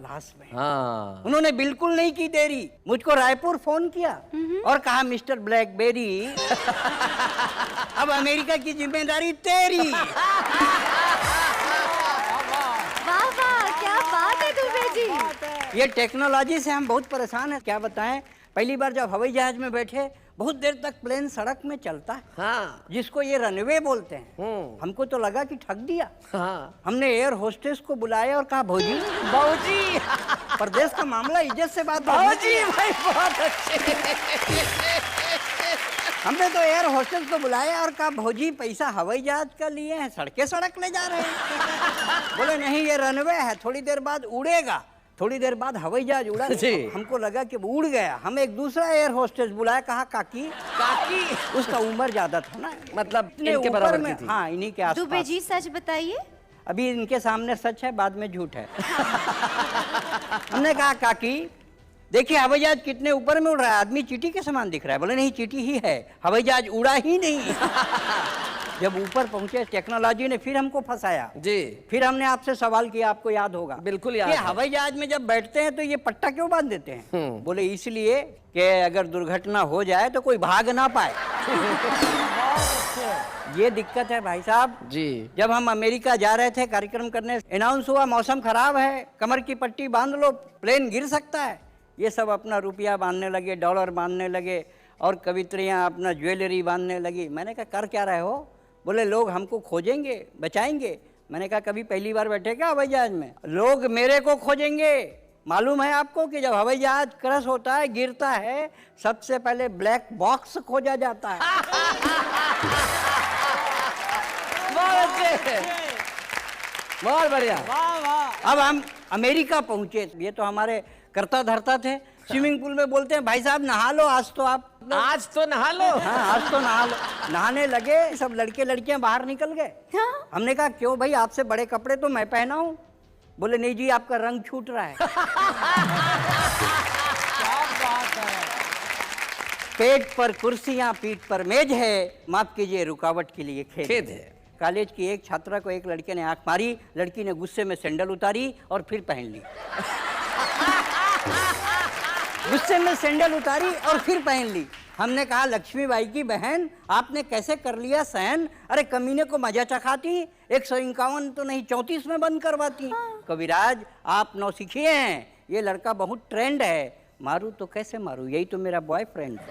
Class में। हाँ। उन्होंने बिल्कुल नहीं की देरी, मुझको रायपुर फोन किया और कहा मिस्टर ब्लैकबेरी अब अमेरिका की जिम्मेदारी तेरी। वाह वाह, क्या बात है दुबे जी। ये टेक्नोलॉजी से हम बहुत परेशान हैं, क्या बताएं। पहली बार जब हवाई जहाज में बैठे, बहुत देर तक प्लेन सड़क में चलता है, हाँ। जिसको ये रनवे बोलते हैं। हमको तो लगा कि ठग दिया। हाँ। हमने एयर होस्टेस को बुलाया और कहा भौजी बाबूजी प्रदेश का मामला इज्जत से बात बाबूजी भाई बहुत अच्छे। हमने तो एयर होस्टेस को बुलाया और कहा भौजी पैसा हवाई जहाज का लिए हैं, सड़के सड़क ले जा रहे हैं। बोले नहीं ये रनवे है, थोड़ी देर बाद उड़ेगा। थोड़ी देर बाद हवाई जहाज उड़ा। हमको लगा कि वो उड़ गया। हम एक दूसरा एयर होस्टेस बुलाया, कहा काकी काकी, उसका उम्र ज्यादा था ना, मतलब इतने इनके ऊपर बराबर में, की थी। हाँ इन्हीं के आसपास। दुबे जी सच बताइए। अभी इनके सामने सच है, बाद में झूठ है। हमने कहा काकी देखिए हवाई जहाज कितने ऊपर में उड़ रहा है, आदमी चींटी के समान दिख रहा है। बोले नहीं चींटी ही है, हवाई जहाज उड़ा ही नहीं। जब ऊपर पहुंचे टेक्नोलॉजी ने फिर हमको फंसाया जी। फिर हमने आपसे सवाल किया, आपको याद होगा। बिल्कुल याद ये है। हवाई जहाज में जब बैठते हैं तो ये पट्टा क्यों बांध देते हैं? बोले इसलिए कि अगर दुर्घटना हो जाए तो कोई भाग ना पाए। ये दिक्कत है भाई साहब जी। जब हम अमेरिका जा रहे थे कार्यक्रम करने, अनाउंस हुआ मौसम खराब है, कमर की पट्टी बांध लो, प्लेन गिर सकता है। ये सब अपना रुपया बांधने लगे, डॉलर बांधने लगे और कवित्रियाँ अपना ज्वेलरी बांधने लगी। मैंने कहा कर क्या रहे हो? बोले लोग हमको खोजेंगे, बचाएंगे। मैंने कहा कभी पहली बार बैठे क्या हवाई जहाज में? लोग मेरे को खोजेंगे। मालूम है आपको कि जब हवाई जहाज क्रश होता है, गिरता है, सबसे पहले ब्लैक बॉक्स खोजा जाता है। बहुत बढ़िया। अब हम अमेरिका पहुंचे, ये तो हमारे करता धरता थे। स्विमिंग पूल में बोलते हैं भाई साहब नहा लो आज तो आप। आज तो नहा लो। हाँ आज तो नहा लो। नहाने लगे, सब लड़के लड़कियां बाहर निकल गए। हाँ? हमने कहा क्यों भाई, आपसे बड़े कपड़े तो मैं पहना हूं। बोले नहीं जी आपका रंग छूट रहा है। पेट पर कुर्सियां, पीठ पर मेज है, माफ कीजिए रुकावट के लिए खेद है। कॉलेज की एक छात्रा को एक लड़के ने आंख मारी, लड़की ने गुस्से में सैंडल उतारी और फिर पहन ली। गुस्से में सैंडल उतारी और फिर पहन ली। हमने कहा लक्ष्मीबाई की बहन आपने कैसे कर लिया सहन? अरे कमीने को मजा चखाती, 151 तो नहीं 34 में बंद करवाती। कविराज आप नौसिखिए हैं, ये लड़का बहुत ट्रेंड है। मारू तो कैसे मारू, यही तो मेरा बॉयफ्रेंड है।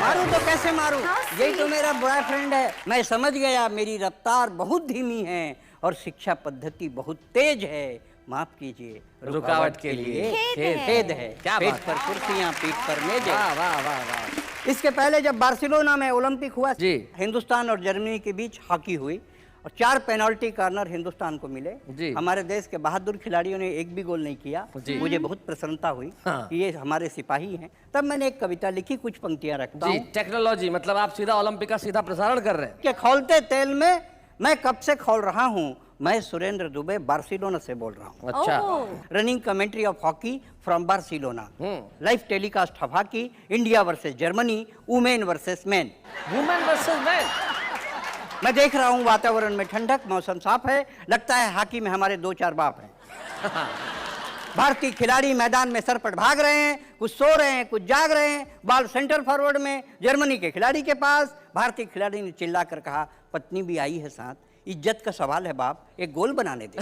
मारू तो कैसे मारू, यही तो मेरा बॉयफ्रेंड है। मैं समझ गया मेरी रफ्तार बहुत धीमी है और शिक्षा पद्धति बहुत तेज है। माफ कीजिए रुकावट के लिए खेद है। क्या पेट बात पर कुर्सियां, पीठ पर मेज। वाह वाह वाह वाह। इसके पहले जब बार्सिलोना में ओलंपिक हुआ जी। हिंदुस्तान और जर्मनी के बीच हॉकी हुई और 4 पेनल्टी कॉर्नर हिंदुस्तान को मिले। जी। हमारे देश के बहादुर खिलाड़ियों ने एक भी गोल नहीं किया। जी। मुझे बहुत प्रसन्नता हुई हाँ। कि ये हमारे सिपाही हैं। तब मैंने एक कविता लिखी, कुछ पंक्तियां रखता जी। हूँ। टेक्नोलॉजी मतलब आप सीधा ओलंपिक का सीधा प्रसारण कर रहे हैं। कि खौलते तेल में मैं कब से खौल रहा हूँ, मैं सुरेंद्र दुबे बार्सिलोना से बोल रहा हूँ। अच्छा। Running commentary of hockey from Barcelona. Live telecast of hockey, India versus Germany, women versus man. Women versus man. मैं देख रहा हूँ वातावरण में ठंडक, मौसम साफ है, लगता है हॉकी में हमारे 2-4 बाप हैं। भारतीय खिलाड़ी मैदान में सरपट भाग रहे हैं, कुछ सो रहे हैं, कुछ जाग रहे हैं। बॉल सेंटर फॉरवर्ड में जर्मनी के खिलाड़ी के पास। भारतीय खिलाड़ी ने चिल्लाकर कहा पत्नी भी आई है साथ, इज्जत का सवाल है बाप, एक गोल बनाने दे।